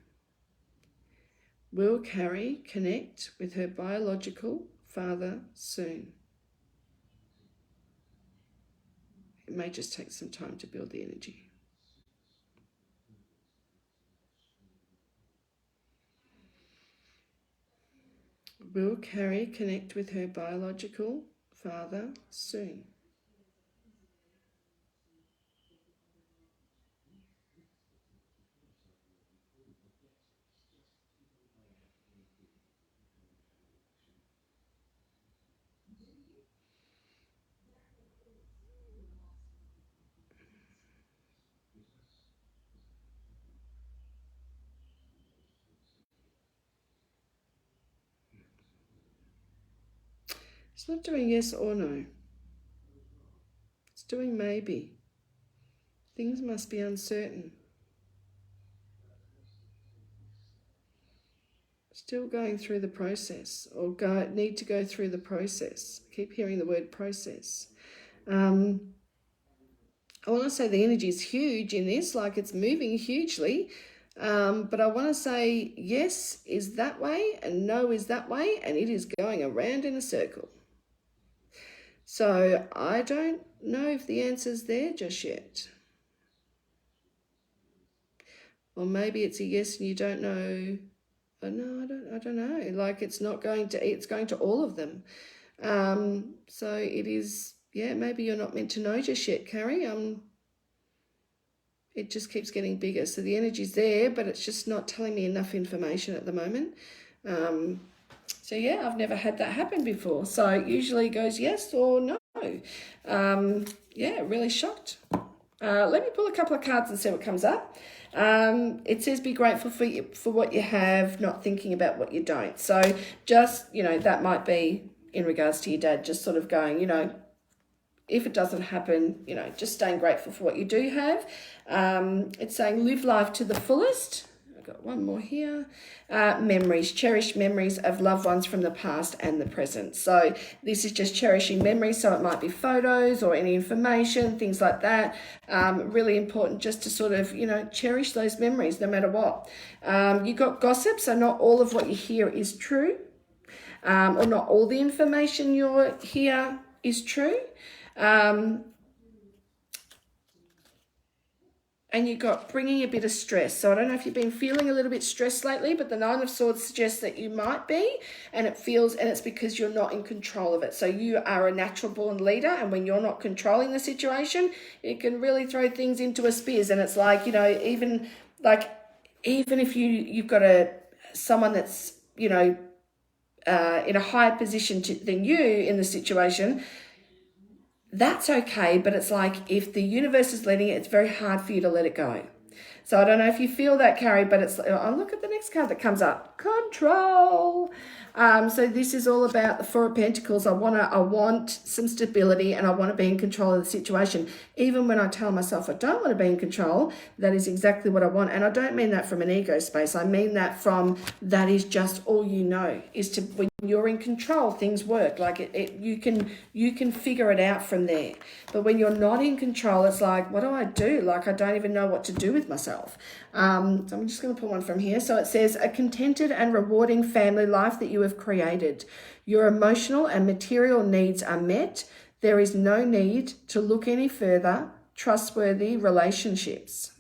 [SPEAKER 1] will Carrie connect with her biological father soon? It may just take some time to build the energy. Will Carrie connect with her biological father soon? It's not doing yes or no. It's doing maybe. Things must be uncertain. Still going through the process, or need to go through the process. I keep hearing the word process. I want to say the energy is huge in this, like it's moving hugely. But I want to say yes is that way and no is that way, and it is going around in a circle. So I don't know if the answer's there just yet. Or maybe it's a yes and you don't know. Oh, no, I don't know. Like it's going to all of them. So it is, yeah, maybe you're not meant to know just yet, Carrie. It just keeps getting bigger. So the energy's there, but it's just not telling me enough information at the moment. So yeah, I've never had that happen before. So it usually goes yes or no. Yeah, really shocked. Let me pull a couple of cards and see what comes up. It says be grateful for what you have, not thinking about what you don't. So just, that might be in regards to your dad, just sort of going, if it doesn't happen, just staying grateful for what you do have. It's saying live life to the fullest. I've got one more here. Memories, cherished memories of loved ones from the past and the present. So this is just cherishing memories. So it might be photos or any information, things like that. Really important just to sort of, cherish those memories no matter what. You got gossip, so not all of what you hear is true. Or not all the information you hear is true. And you got bringing a bit of stress. So I don't know if you've been feeling a little bit stressed lately, but the Nine of Swords suggests that you might be, and it's because you're not in control of it. So you are a natural born leader, and when you're not controlling the situation, it can really throw things into a spiz. And it's like, even if you've got someone that's, in a higher position than you in the situation, that's okay, but it's like if the universe is letting it, it's very hard for you to let it go. So I don't know if you feel that, Carrie, but look at the next card that comes up. Control. So this is all about the Four of Pentacles. I want some stability, and I want to be in control of the situation. Even when I tell myself I don't want to be in control, that is exactly what I want. And I don't mean that from an ego space. I mean that from that is just all you know, is to when you're in control, things work. Like you can figure it out from there. But when you're not in control, it's like, what do I do? Like I don't even know what to do with myself. So I'm just going to pull one from here. So it says a contented and rewarding family life that you have created. Your emotional and material needs are met. There is no need to look any further. Trustworthy relationships.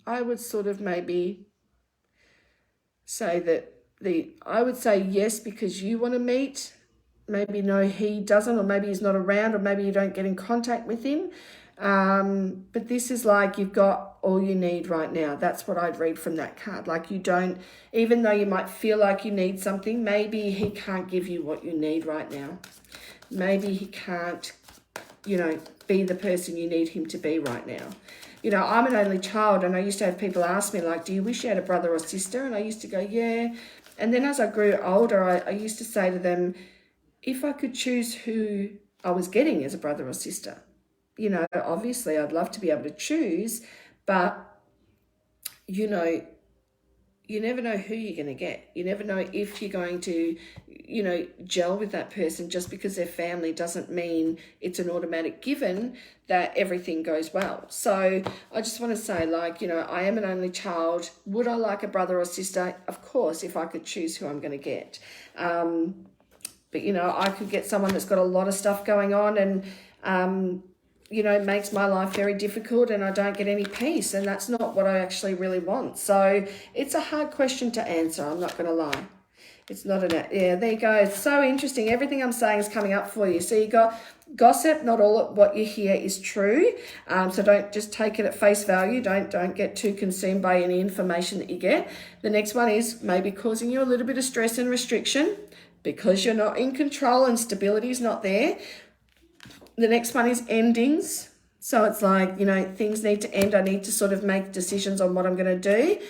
[SPEAKER 1] I would sort of maybe say that I would say yes because you want to meet. Maybe no, he doesn't, or maybe he's not around, or maybe you don't get in contact with him. But this is like you've got all you need right now. That's what I'd read from that card. Like you don't, even though you might feel like you need something, maybe he can't give you what you need right now. maybe he can't, you know, be the person you need him to be right now. You know, I'm an only child, and I used to have people ask me, like, do you wish you had a brother or sister? And I used to go, yeah. And then as I grew older, I used to say to them, if I could choose who I was getting as a brother or sister, you know, obviously I'd love to be able to choose, but, you know, you never know who you're going to get. You never know if you're going to, you know, gel with that person. Just because they're family doesn't mean it's an automatic given that everything goes well. So I just want to say, like, you know, I am an only child. Would I like a brother or sister? Of course, if I could choose who I'm going to get. But, you know, I could get someone that's got a lot of stuff going on and, you know, makes my life very difficult and I don't get any peace. And that's not what I actually really want. So it's a hard question to answer. I'm not going to lie. It's not yeah, there you go. It's so interesting. Everything I'm saying is coming up for you. So you got gossip. Not all of what you hear is true. So don't just take it at face value. Don't get too consumed by any information that you get. The next one is maybe causing you a little bit of stress and restriction because you're not in control and stability is not there. The next one is endings. So it's like, you know, things need to end. I need to sort of make decisions on what I'm going to do.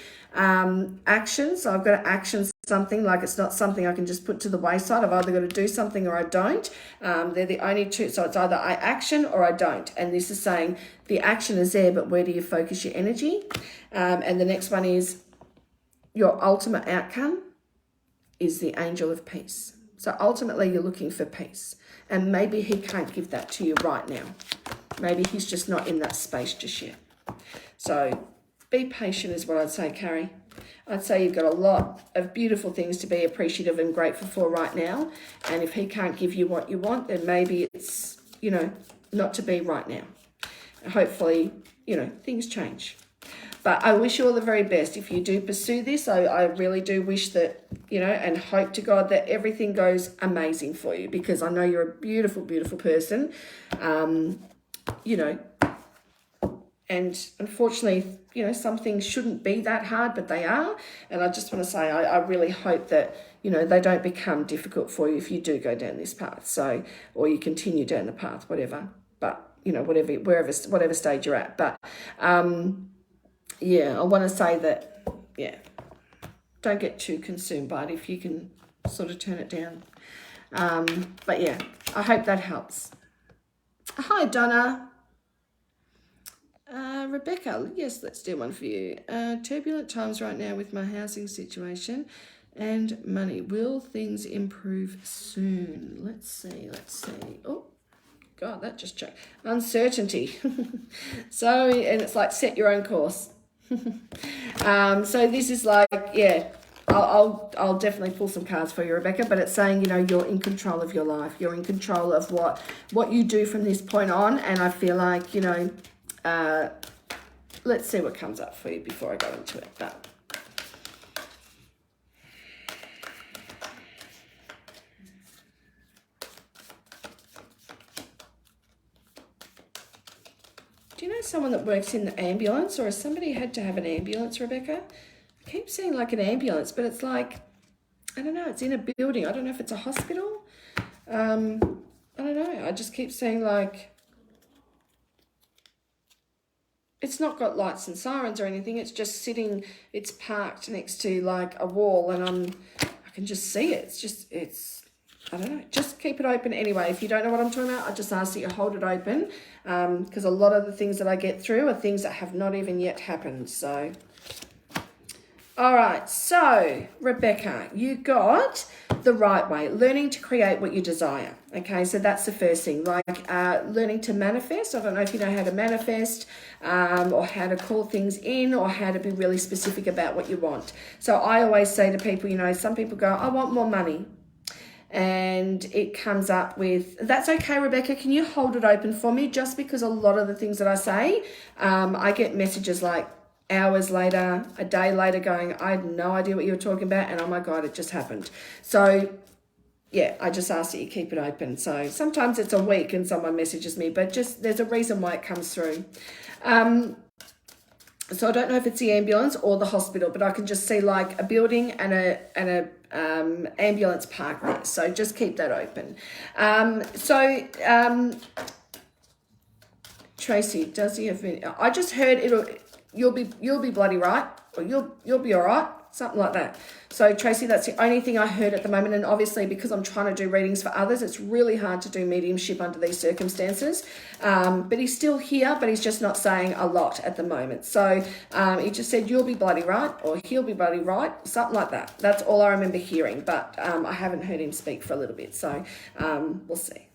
[SPEAKER 1] Actions. So I've got to action something, like it's not something I can just put to the wayside. I've either got to do something or I don't. They're the only two. So it's either I action or I don't. And this is saying the action is there, but where do you focus your energy? And the next one is your ultimate outcome is the angel of peace. So ultimately you're looking for peace. And maybe he can't give that to you right now. Maybe he's just not in that space just yet. So be patient is what I'd say, Carrie. I'd say you've got a lot of beautiful things to be appreciative and grateful for right now. And if he can't give you what you want, then maybe it's, you know, not to be right now. Hopefully, you know, things change. But I wish you all the very best. If you do pursue this, I really do wish that, you know, and hope to God that everything goes amazing for you, because I know you're a beautiful, beautiful person, you know, and unfortunately, you know, some things shouldn't be that hard, but they are. And I just want to say, I really hope that, you know, they don't become difficult for you if you do go down this path. So, or you continue down the path, whatever. But, you know, whatever stage you're at. But, yeah, I want to say that, yeah, don't get too consumed by it if you can sort of turn it down. But yeah, I hope that helps. Hi, Donna. Rebecca, yes, let's do one for you. Turbulent times right now with my housing situation and money. Will things improve soon? Let's see. Oh, God, that just checked. Uncertainty. So, and it's like set your own course. So this is like, yeah, I'll definitely pull some cards for you, Rebecca, but it's saying, you know, you're in control of your life. You're in control of what you do from this point on. And I feel like, you know, let's see what comes up for you before I go into it. But do you know someone that works in the ambulance, or has somebody had to have an ambulance, Rebecca? I keep seeing like an ambulance, but it's like, I don't know, it's in a building. I don't know if it's a hospital. I don't know. I just keep seeing like, it's not got lights and sirens or anything. It's just sitting, it's parked next to like a wall, and I can just see it. I don't know, just keep it open anyway. If you don't know what I'm talking about, I just ask that you hold it open, because a lot of the things that I get through are things that have not even yet happened. So, all right, so Rebecca, you got the right way, learning to create what you desire. Okay, so that's the first thing, like learning to manifest. I don't know if you know how to manifest, or how to call things in, or how to be really specific about what you want. So I always say to people, you know, some people go, I want more money. And it comes up with, that's okay, Rebecca, can you hold it open for me? Just because a lot of the things that I say, I get messages like hours later, a day later going, I had no idea what you were talking about, and oh my God, it just happened. So yeah, I just ask that you keep it open. So sometimes it's a week and someone messages me, but just there's a reason why it comes through. So I don't know if it's the ambulance or the hospital, but I can just see like a building and ambulance parked there. So just keep that open. Tracy, does he have any, I just heard you'll be bloody right, or you'll be all right, something like that. So Tracy, that's the only thing I heard at the moment, and obviously because I'm trying to do readings for others, it's really hard to do mediumship under these circumstances. But he's still here, but he's just not saying a lot at the moment. So he just said you'll be bloody right, or he'll be bloody right, something like that. That's all I remember hearing, but I haven't heard him speak for a little bit. So we'll see.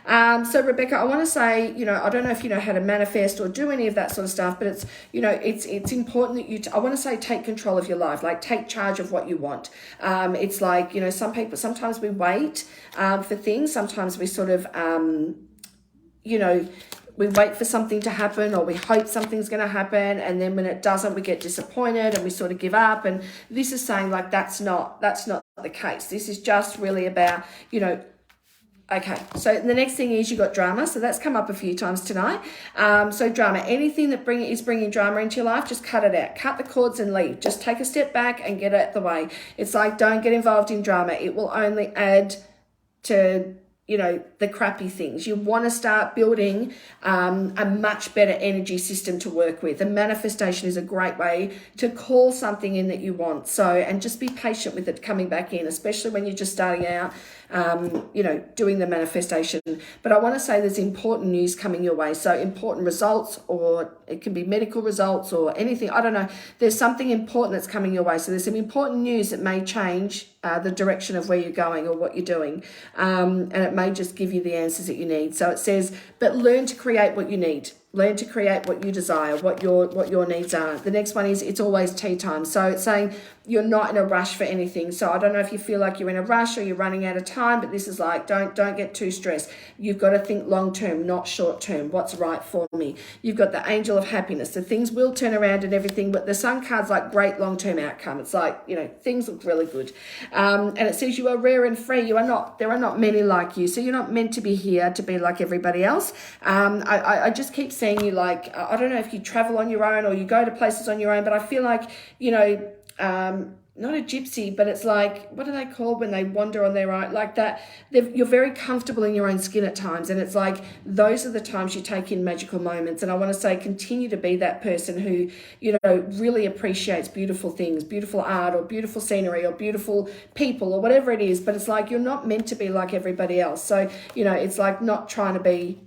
[SPEAKER 1] So Rebecca, I want to say, I don't know if you know how to manifest or do any of that sort of stuff, but it's, it's important that you, I want to say, take control of your life, like take charge of what you want. It's like, sometimes we wait for things. Sometimes we sort of, we wait for something to happen, or we hope something's going to happen, and then when it doesn't, we get disappointed and we sort of give up. And this is saying like that's not the case. This is just really about, okay, so the next thing is you got drama. So that's come up a few times tonight. So drama, anything that is bringing drama into your life, just cut it out. Cut the cords and leave. Just take a step back and get it out the way. It's like, don't get involved in drama. It will only add to, the crappy things. You want to start building a much better energy system to work with. And manifestation is a great way to call something in that you want. So, and just be patient with it coming back in, especially when you're just starting out, doing the manifestation. But I want to say there's important news coming your way. So important results, or it can be medical results or anything. I don't know. There's something important that's coming your way. So there's some important news that may change the direction of where you're going or what you're doing. And it may just give you the answers that you need. So it says, but learn to create what you need. Learn to create what you desire, what your needs are. The next one is it's always tea time. So it's saying you're not in a rush for anything. So I don't know if you feel like you're in a rush or you're running out of time, but this is like, don't get too stressed. You've got to think long term, not short term. What's right for me? You've got the angel of happiness. So things will turn around and everything, but the sun card's like great long term outcome. It's like, things look really good. And it says you are rare and free. There are not many like you. So you're not meant to be here to be like everybody else. I just keep seeing you like, I don't know if you travel on your own or you go to places on your own, but I feel like, not a gypsy, but it's like, what are they called when they wander on their own? Like that, you're very comfortable in your own skin at times. And it's like, those are the times you take in magical moments. And I want to say, continue to be that person who, really appreciates beautiful things, beautiful art or beautiful scenery or beautiful people or whatever it is. But it's like, you're not meant to be like everybody else. So, it's like not trying to be,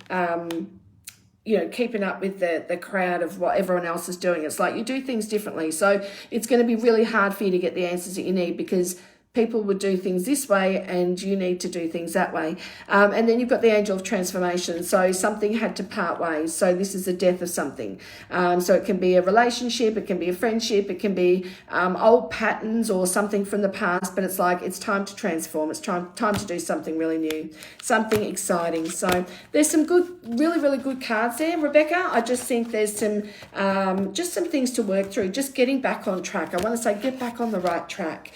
[SPEAKER 1] keeping up with the crowd of what everyone else is doing. It's like you do things differently. So it's going to be really hard for you to get the answers that you need, because people would do things this way and you need to do things that way. And then you've got the angel of transformation. So something had to part ways. So this is the death of something. So it can be a relationship, it can be a friendship, it can be old patterns or something from the past, but it's like, it's time to transform. It's time to do something really new, something exciting. So there's some good, really, really good cards there, Rebecca. I just think there's some, just some things to work through, just getting back on track. I want to say, get back on the right track.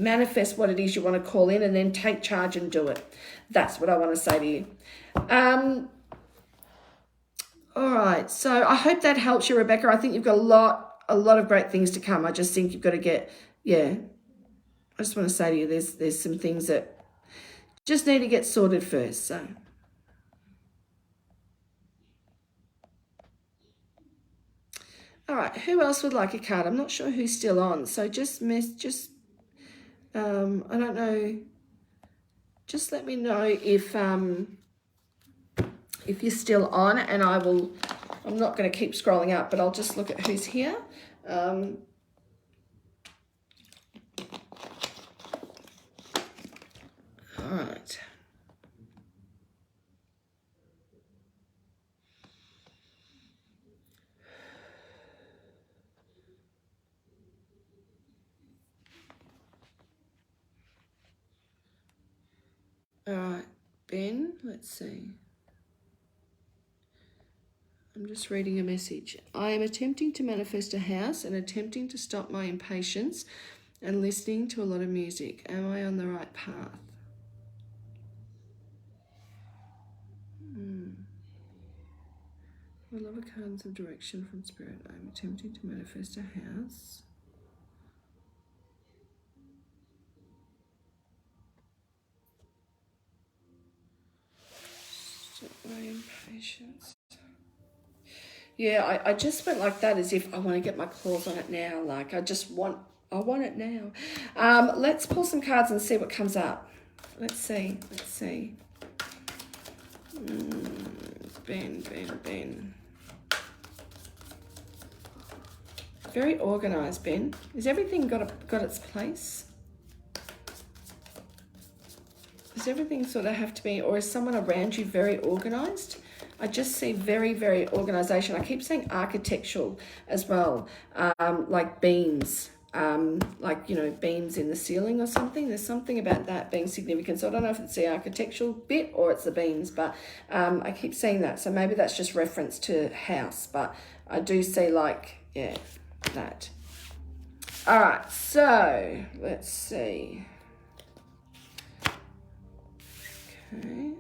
[SPEAKER 1] Manifest what it is you want to call in, and then take charge and do it. That's what I want to say to you. All right. So I hope that helps you, Rebecca. I think you've got a lot of great things to come. I just think you've got to get, I just want to say to you, there's some things that just need to get sorted first. So. All right. Who else would like a card? I'm not sure who's still on. So I don't know. Just let me know if you're still on, and I'm not going to keep scrolling up, but I'll just look at who's here. All right. All right, Ben, let's see. I'm just reading a message. I am attempting to manifest a house and attempting to stop my impatience and listening to a lot of music. Am I on the right path? I love a cards of direction from Spirit. I'm attempting to manifest a house. Very impatient. Yeah, I just went like that as if I want to get my claws on it now. Like I want it now. Let's pull some cards and see what comes up. Let's see. Ben. Very organised, Ben. Is everything got its place? Does everything sort of have to be, or is someone around you very organised? I just see very, very organisation. I keep saying architectural as well, like beams, like, you know, beams in the ceiling or something. There's something about that being significant. So I don't know if it's the architectural bit or it's the beams, but I keep seeing that. So maybe that's just reference to house, but I do see like, yeah, that. All right, so let's see. Okay.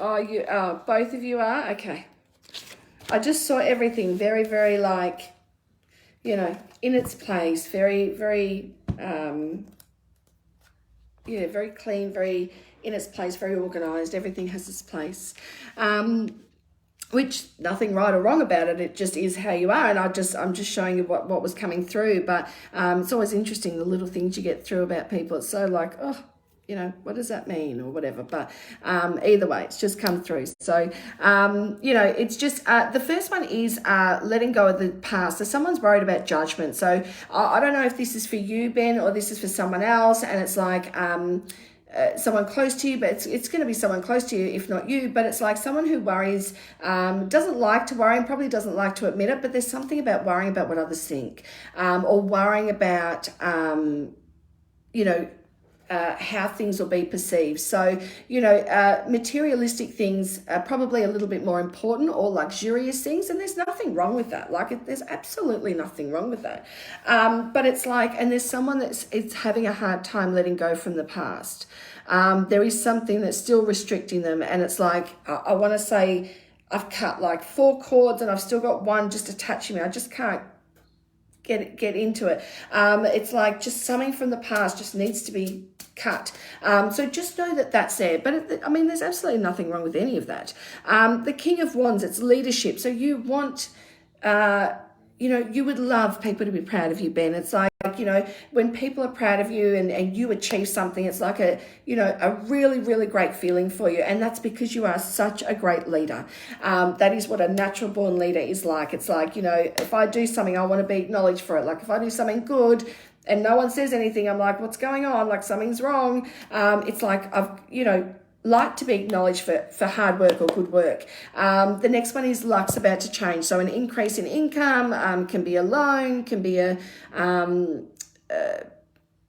[SPEAKER 1] Oh, both of you are? Okay. I just saw everything very, very like, you know, in its place, very, very, very clean, very in its place, very organised. Everything has its place. Which nothing right or wrong about it. It just is how you are. And I'm just showing you what was coming through. But it's always interesting, the little things you get through about people. It's so like, oh, you know, what does that mean or whatever? But either way, it's just come through. So, you know, it's just the first one is letting go of the past. So someone's worried about judgment. So I don't know if this is for you, Ben, or this is for someone else. And it's like someone close to you, but it's going to be someone close to you, if not you. But it's like someone who worries, doesn't like to worry and probably doesn't like to admit it. But there's something about worrying about what others think, or worrying about, you know, how things will be perceived. So, you know, materialistic things are probably a little bit more important, or luxurious things, and there's nothing wrong with that. Like, there's absolutely nothing wrong with that. But it's like, and there's someone it's having a hard time letting go from the past. There is something that's still restricting them, and it's like, I want to say, I've cut like 4 cords and I've still got one just attaching me. I just can't get into it. It's like just something from the past just needs to be cut. So just know that that's there. But I mean, there's absolutely nothing wrong with any of that. The King of Wands, it's leadership. So you want, you know, you would love people to be proud of you, Ben. It's like, you know, when people are proud of you and you achieve something, it's like a, you know, a really, really great feeling for you. And that's because you are such a great leader. That is what a natural born leader is like. It's like, you know, if I do something, I want to be acknowledged for it. Like if I do something good and no one says anything, I'm like, what's going on? Like something's wrong. It's like, I've, you know, like to be acknowledged for hard work or good work. The next one is luck's about to change. So an increase in income can be a loan, can be a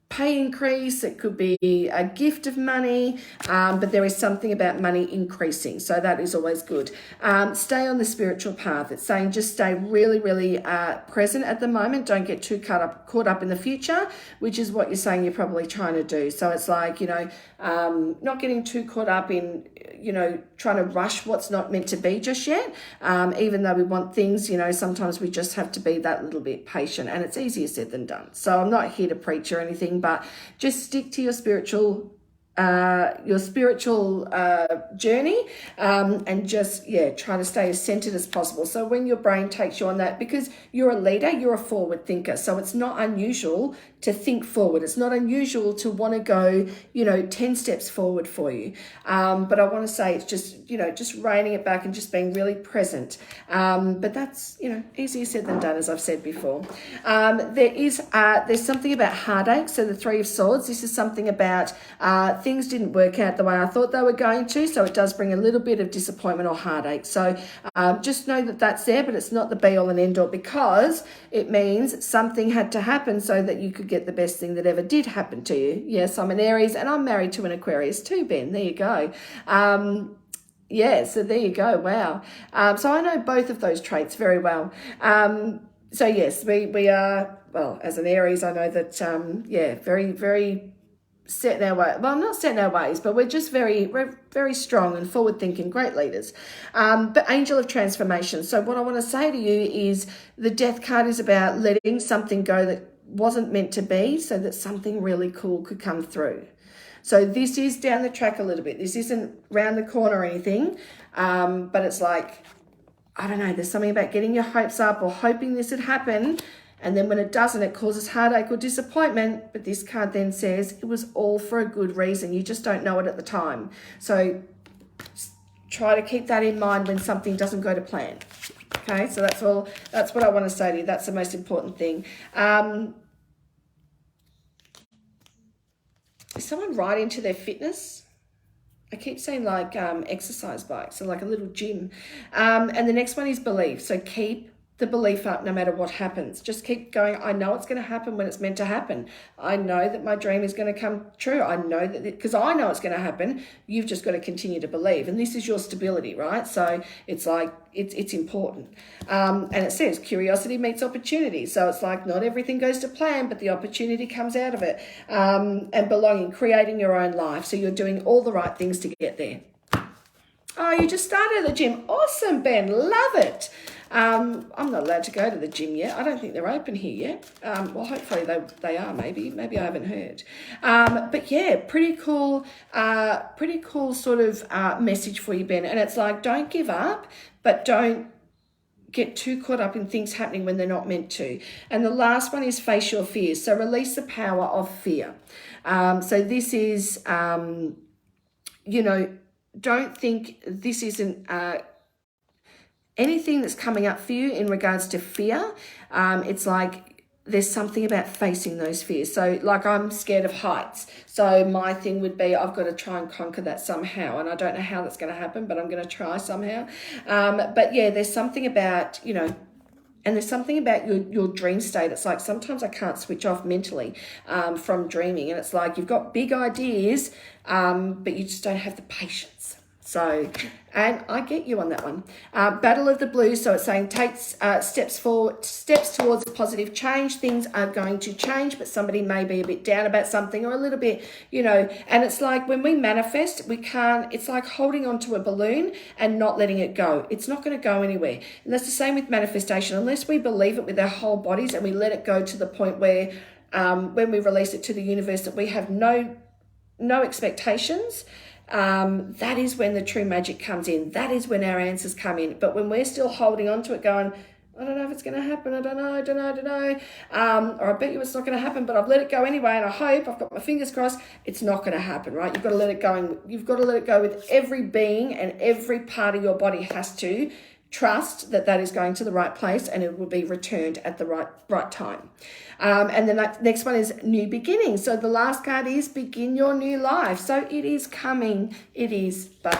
[SPEAKER 1] pay increase, it could be a gift of money, but there is something about money increasing, so that is always good. Stay on the spiritual path. It's saying just stay really, really present at the moment. Don't get too caught up in the future, which is what you're saying you're probably trying to do. So it's like, you know, not getting too caught up in, you know, trying to rush what's not meant to be just yet. Even though we want things, you know, sometimes we just have to be that little bit patient, and it's easier said than done. So I'm not here to preach or anything, but just stick to your spiritual journey, and just, try to stay as centered as possible. So when your brain takes you on that, because you're a leader, you're a forward thinker. So it's not unusual to think forward. It's not unusual to want to go, you know, 10 steps forward for you. But I want to say it's just, you know, just reining it back and just being really present. But that's, you know, easier said than done, as I've said before. There's something about heartache. So the 3 of Swords, this is something about things didn't work out the way I thought they were going to. So it does bring a little bit of disappointment or heartache. So just know that that's there, but it's not the be all and end all, because it means something had to happen so that you could get the best thing that ever did happen to you. Yes, I'm an Aries and I'm married to an Aquarius too, Ben. There you go. So there you go. Wow. So I know both of those traits very well. So yes, we are, well, as an Aries, I know that, very, very set in our way. Well, not set in our ways, but we're very strong and forward thinking, great leaders. But angel of transformation. So what I want to say to you is the death card is about letting something go that wasn't meant to be so that something really cool could come through. So this is down the track a little bit. This isn't round the corner or anything, but it's like, I don't know, there's something about getting your hopes up or hoping this would happen. And then when it doesn't, it causes heartache or disappointment. But this card then says it was all for a good reason. You just don't know it at the time. So try to keep that in mind when something doesn't go to plan. Okay, so that's all. That's what I want to say to you. That's the most important thing. Is someone right into their fitness? I keep saying like exercise bikes, so like a little gym. And the next one is belief. So keep the belief up no matter what happens. Just keep going. I know it's going to happen when it's meant to happen. I know that my dream is going to come true. I know that because I know it's going to happen. You've just got to continue to believe. And this is your stability, right? So it's like, it's important. And it says curiosity meets opportunity. So it's like not everything goes to plan, but the opportunity comes out of it. And belonging, creating your own life. So you're doing all the right things to get there. Oh, you just started at the gym. Awesome, Ben. Love it. I'm not allowed to go to the gym yet. I don't think they're open here yet. Well, hopefully they are. Maybe I haven't heard. But yeah, pretty cool sort of message for you, Ben. And it's like, don't give up, but don't get too caught up in things happening when they're not meant to. And the last one is face your fears. So release the power of fear. So this is, don't think this isn't anything that's coming up for you in regards to fear. It's like there's something about facing those fears. So like I'm scared of heights. So my thing would be I've got to try and conquer that somehow. And I don't know how that's going to happen, but I'm going to try somehow. But yeah, there's something about, and there's something about your dream state. It's like sometimes I can't switch off mentally from dreaming. And it's like you've got big ideas, but you just don't have the patience. So, and I get you on that one. Battle of the Blues. So it's saying take steps towards positive change. Things are going to change, but somebody may be a bit down about something or a little bit, and it's like when we manifest, it's like holding onto a balloon and not letting it go. It's not going to go anywhere. And that's the same with manifestation. Unless we believe it with our whole bodies and we let it go to the point where when we release it to the universe that we have no expectations, that is when the true magic comes in. That is when our answers come in. But when we're still holding on to it going, I don't know if it's going to happen. I don't know. Or I bet you it's not going to happen, but I've let it go anyway. And I hope I've got my fingers crossed. It's not going to happen, right? You've got to let it go. And you've got to let it go with every being, and every part of your body has to trust that is going to the right place and it will be returned at the right time. And the next one is new beginnings. So the last card is begin your new life. So it is coming. It is, but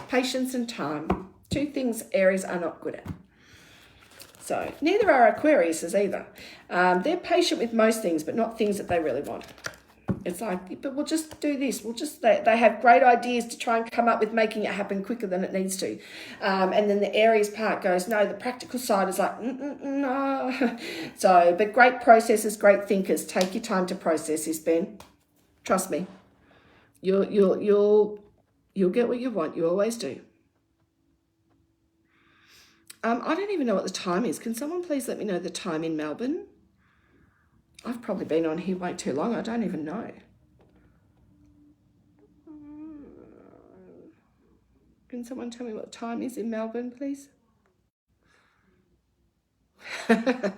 [SPEAKER 1] patience and time. Two things Aries are not good at. So neither are Aquariuses either. They're patient with most things, but not things that they really want. It's like, but we'll just do this. They have great ideas to try and come up with making it happen quicker than it needs to. And then the Aries part goes, no, the practical side is like, no. So, but great processors, great thinkers. Take your time to process this, Ben. Trust me. You'll get what you want. You always do. I don't even know what the time is. Can someone please let me know the time in Melbourne? I've probably been on here way too long. I don't even know. Can someone tell me what time is in Melbourne, please? Oh,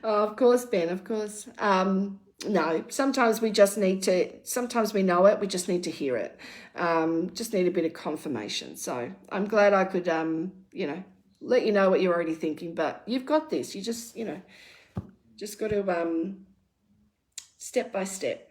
[SPEAKER 1] of course, Ben, of course. No, sometimes we know it, we just need to hear it. Just need a bit of confirmation. So I'm glad I could, let you know what you're already thinking, but you've got this. You just, just got to step by step.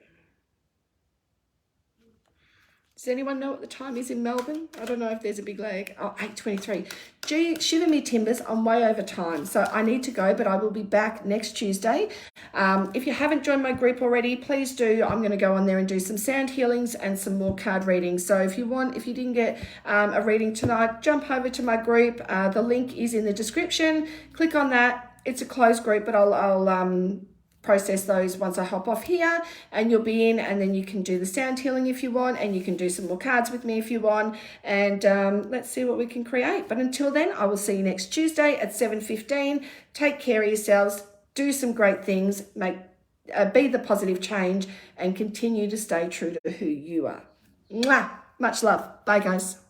[SPEAKER 1] Does anyone know what the time is in Melbourne? I don't know if there's a big lag. Oh, 8:23. Gee, shiver me timbers, I'm way over time. So I need to go, but I will be back next Tuesday. If you haven't joined my group already, please do. I'm going to go on there and do some sound healings and some more card readings. So if you didn't get a reading tonight, jump over to my group. The link is in the description. Click on that. It's a closed group, but I'll process those once I hop off here, and you'll be in, and then you can do the sound healing if you want, and you can do some more cards with me if you want, and let's see what we can create. But until then, I will see you next Tuesday at 7:15. Take care of yourselves, do some great things, be the positive change, and continue to stay true to who you are. Mwah! Much love. Bye, guys.